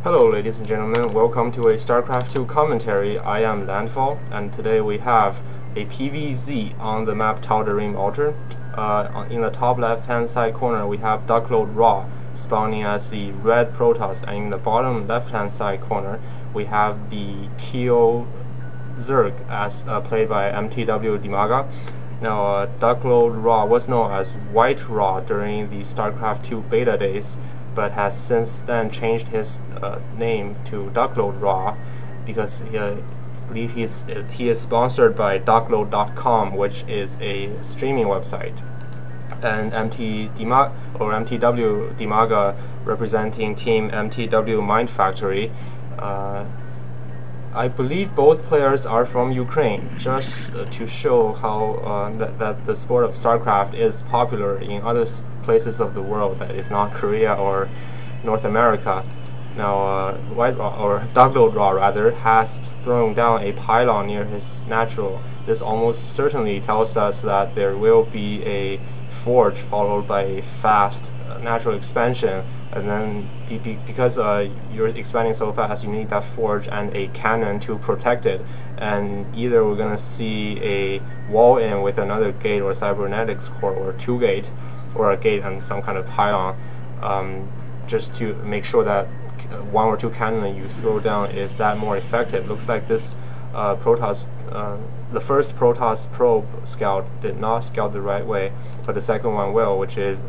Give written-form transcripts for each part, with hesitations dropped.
Hello ladies and gentlemen, welcome to a Starcraft II commentary. I am Landfall, and today we have a PvZ on the map mTwDimaga altar. In the top left hand side corner we have DuckloadRa spawning as the red Protoss, and in the bottom left hand side corner we have the teal Zerg as played by mTwDimaga. Now DuckloadRa was known as White Ra during the Starcraft II beta days, but has since then changed his name to DuckloadRa because I believe he is sponsored by DuckloadCom, which is a streaming website, and mTwDimaga representing Team mTW Mind Factory. I believe both players are from Ukraine, just to show how that the sport of StarCraft is popular in other places of the world that is not Korea or North America. Now, DuckloadRa rather has thrown down a pylon near his natural. This almost certainly tells us that there will be a forge followed by a fast natural expansion, and then because you're expanding so fast, you need that forge and a cannon to protect it. And either we're gonna see a wall in with another gate or cybernetics core, or two gate, or a gate and some kind of pylon, just to make sure that one or two cannon you throw down is that more effective. Looks like this Protoss, the first Protoss probe scout did not scout the right way, but the second one will, which is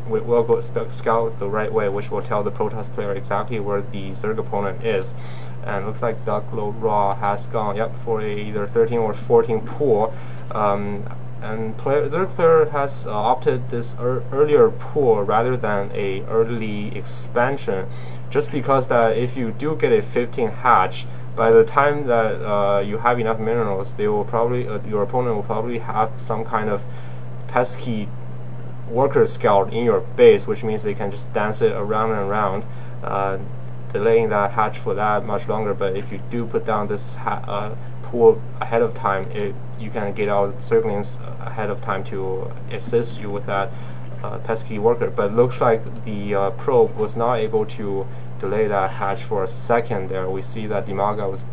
will go scout the right way, which will tell the Protoss player exactly where the Zerg opponent is. And looks like DuckloadRa has gone for either 13 or 14 pool. And Zerg player has opted this earlier pool rather than a early expansion, just because that if you do get a 15 hatch, by the time that you have enough minerals, they will probably your opponent will probably have some kind of pesky worker scout in your base, which means they can just dance it around and around, delaying that hatch for that much longer. But if you do put down this pool ahead of time, you can get out Zerglings ahead of time to assist you with that pesky worker. But it looks like the probe was not able to delay that hatch for a second there. We see that Dimaga was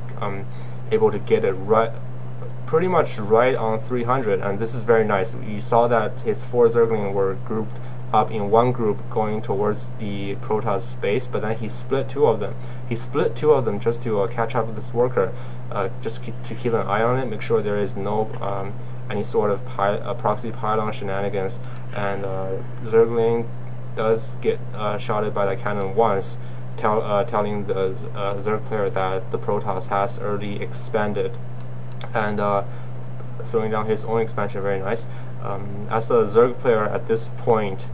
able to get it pretty much right on 300, and this is very nice. You saw that his 4 Zergling were grouped up in one group going towards the Protoss base, but then he split 2 of them. He split 2 of them just to catch up with this worker, just to keep an eye on it, make sure there is no any sort of proxy pylon shenanigans. And Zergling does get shotted by the cannon once, telling the Zerg player that the Protoss has early expanded, and throwing down his own expansion. Very nice. As a Zerg player at this point,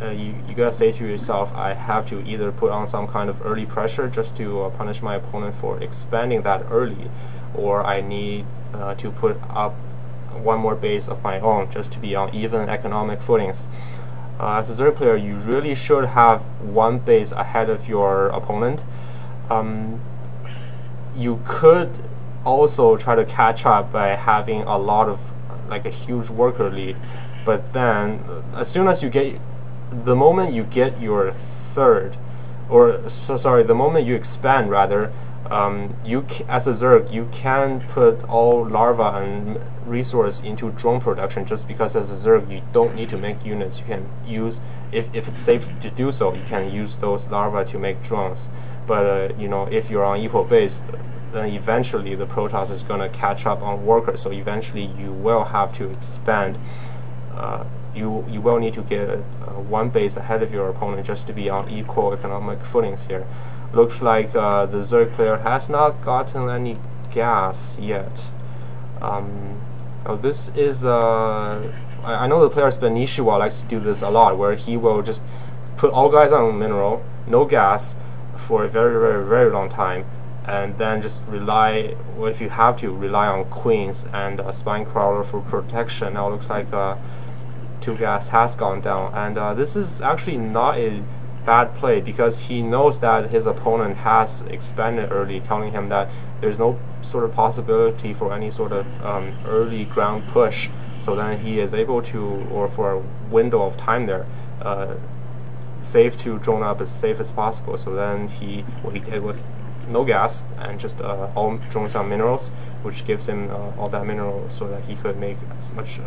you gotta say to yourself, I have to either put on some kind of early pressure just to punish my opponent for expanding that early, or I need to put up one more base of my own just to be on even economic footings. As a Zerg player, you really should have one base ahead of your opponent. You could also try to catch up by having a lot of, like, a huge worker lead, but then as soon as you get, the moment you get your third, or sorry, the moment you expand rather, as a Zerg you can put all larva and resource into drone production, just because as a Zerg you don't need to make units. You can use, if it's safe to do so, you can use those larvae to make drones. But you know, if you're on equal base, then eventually the Protoss is going to catch up on workers, so eventually you will have to expand. You will need to get one base ahead of your opponent just to be on equal economic footings here. Looks like the Zerg player has not gotten any gas yet. Now this is I know the player Spanishiwa likes to do this a lot, where he will just put all guys on mineral, no gas, for a very long time, and then just rely, well, if you have to, rely on queens and a spine crawler for protection. Now it looks like 2 gas has gone down, and this is actually not a bad play, because he knows that his opponent has expanded early, telling him that there's no sort of possibility for any sort of early ground push. So then he is able to, or for a window of time there, save to drone up as safe as possible. So then what he did was no gas and just all drones on minerals, which gives him all that mineral so that he could make as much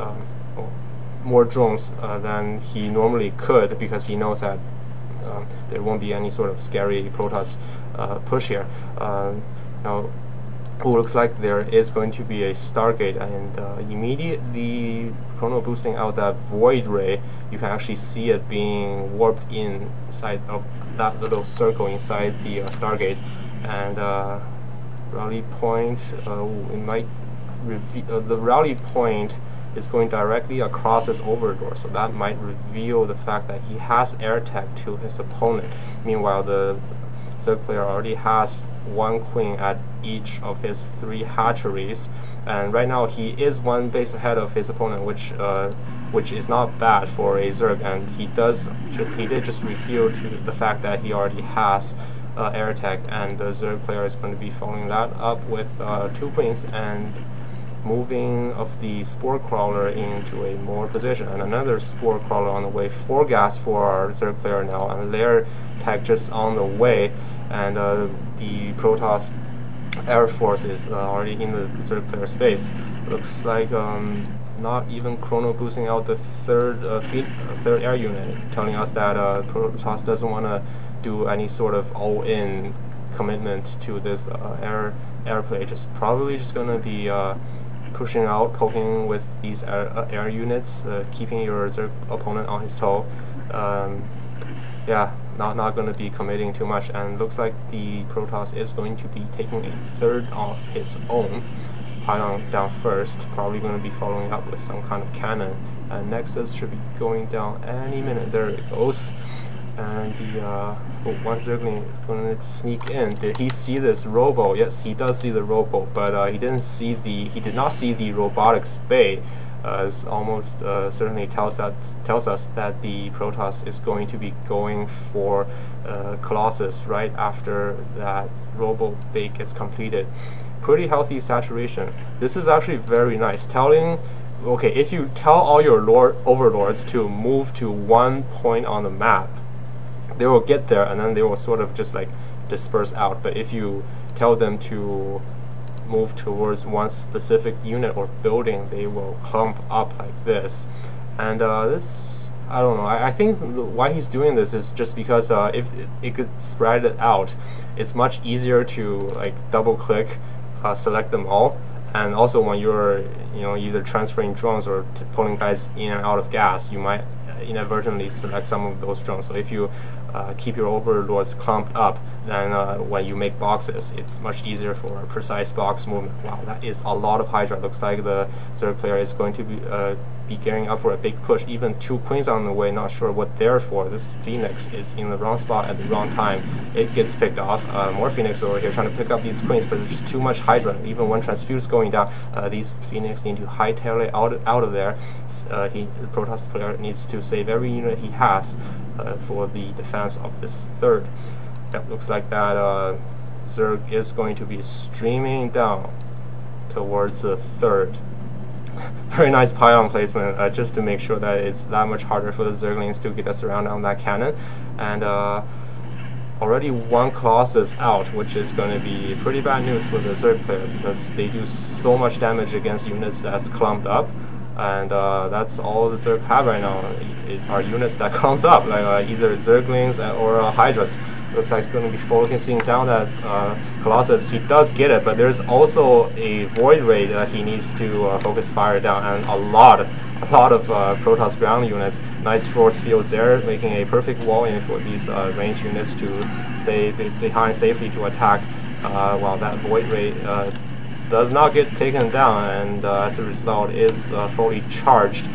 more drones than he normally could, because he knows that there won't be any sort of scary Protoss push here. Now, it looks like there is going to be a Stargate, and immediately chrono boosting out that void ray, you can actually see it being warped inside of that little circle inside the Stargate. And rally point, it might the rally point is going directly across his overlord, so that might reveal the fact that he has air tech to his opponent. Meanwhile, the Zerg player already has one queen at each of his 3 hatcheries, and right now he is 1 base ahead of his opponent, which is not bad for a Zerg, and he did just reveal to the fact that he already has air tech, and the Zerg player is going to be following that up with 2 queens and moving of the spore crawler into a more position, and another spore crawler on the way. 4 gas for our Zerg player now, and lair tech just on the way, and the Protoss Air Force is already in the Zerg player space. Looks like not even chrono boosting out the third air unit, telling us that Protoss doesn't want to do any sort of all-in commitment to this air play. Probably just gonna be pushing out, poking with these air units, keeping your Zerg opponent on his toe. Yeah, not going to be committing too much, and looks like the Protoss is going to be taking a third of his own pylon down first, probably going to be following up with some kind of cannon, and Nexus should be going down any minute. There it goes. And the one Zergling is going to sneak in. Did he see this robo? Yes, he does see the robo, but he did not see the robotics bay. It almost certainly tells us that the Protoss is going to be going for Colossus right after that robo bay gets completed. Pretty healthy saturation. This is actually very nice. Okay, if you tell all your overlords to move to 1 point on the map, they will get there and then they will sort of just like disperse out. But if you tell them to move towards 1 specific unit or building, they will clump up like this. And this, I don't know, I think why he's doing this is just because if it could spread it out, it's much easier to like double click, select them all. And also when you're either transferring drones or pulling guys in and out of gas, you might inadvertently select some of those drones. So if you keep your overlords clumped up, then when you make boxes, it's much easier for precise box movement. Wow, that is a lot of Hydra. Looks like the Zerg player is going to be gearing up for a big push. Even 2 queens on the way, not sure what they're for. This Phoenix is in the wrong spot at the wrong time. It gets picked off. More Phoenix over here trying to pick up these queens, but there's too much Hydra. Even when transfuse going down, these Phoenix need to hightail it out of there. The Protoss player needs to save every unit he has for the defense of this third. That looks like that Zerg is going to be streaming down towards the third. Very nice pylon placement, just to make sure that it's that much harder for the Zerglings to get us around on that cannon. And already 1 Colossus out, which is going to be pretty bad news for the Zerg player, because they do so much damage against units that's clumped up. And that's all the Zerg have right now, are units that clumps up, like either Zerglings or Hydras. Looks like it's going to be focusing down that Colossus. He does get it, but there's also a Void Ray that he needs to focus fire down, and a lot of Protoss ground units. Nice force fields there, making a perfect wall in for these range units to stay behind safely to attack, while that Void Ray does not get taken down, and as a result is fully charged.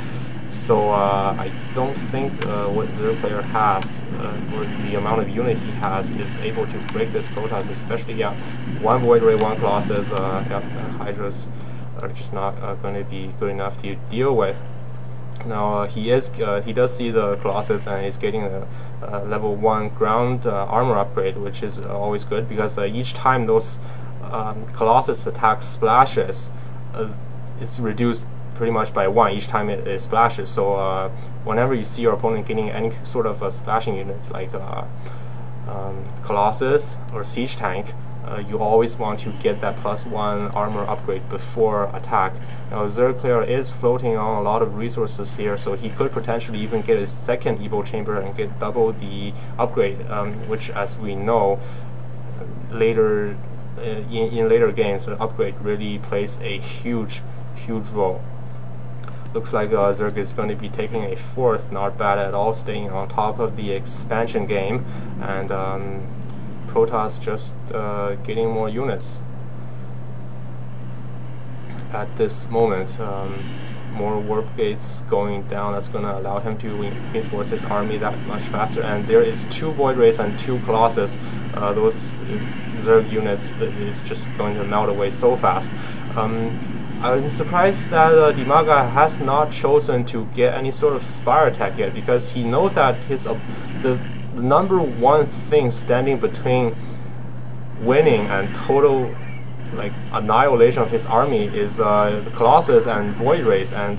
So I don't think what Zerg player has, or the amount of unit he has, is able to break this Protoss, especially 1 Void Ray, 1 Colossus. Hydras are just not going to be good enough to deal with. Now he does see the Colossus, and he's getting a level 1 ground armor upgrade, which is always good, because each time those Colossus attack splashes, it's reduced pretty much by 1 each time it splashes. So whenever you see your opponent getting any sort of splashing units like Colossus or Siege Tank, you always want to get that +1 armor upgrade before attack. Now Zerg player is floating on a lot of resources here, so he could potentially even get his second Evo Chamber and get double the upgrade, which, as we know, later in later games, the upgrade really plays a huge role. Looks like Zerg is going to be taking a 4th, not bad at all, staying on top of the expansion game, and Protoss just getting more units at this moment. More warp gates going down, that's going to allow him to reinforce his army that much faster, and there is 2 Void Rays and 2 Colossus. Those Zerg units is just going to melt away so fast. I'm surprised that Dimaga has not chosen to get any sort of Spire attack yet, because he knows that his the number one thing standing between winning and total annihilation of his army is the Colossus and Void Rays, and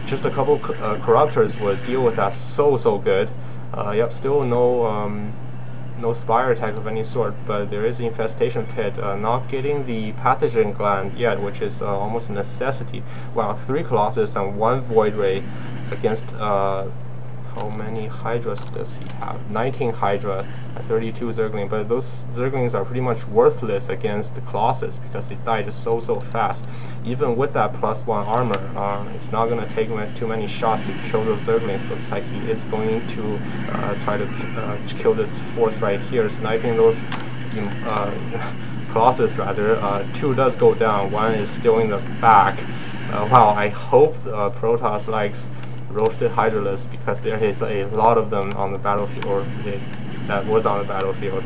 just a couple Corruptors would deal with that so good. Yep, still no Spire attack of any sort, but there is the Infestation Pit, not getting the Pathogen Gland yet, which is almost a necessity. Wow, 3 Colossus and 1 Void Ray against how many Hydras does he have? 19 Hydra and 32 Zergling, but those Zerglings are pretty much worthless against the Colossus because they die just so fast. Even with that +1 armor, it's not going to take too many shots to kill those Zerglings. Looks like he is going to try to kill this force right here, sniping those Colossus rather. 2 does go down, 1 is still in the back. Wow, I hope Protoss likes roasted Hydralisk, because there is a lot of them on the battlefield, or that was on the battlefield.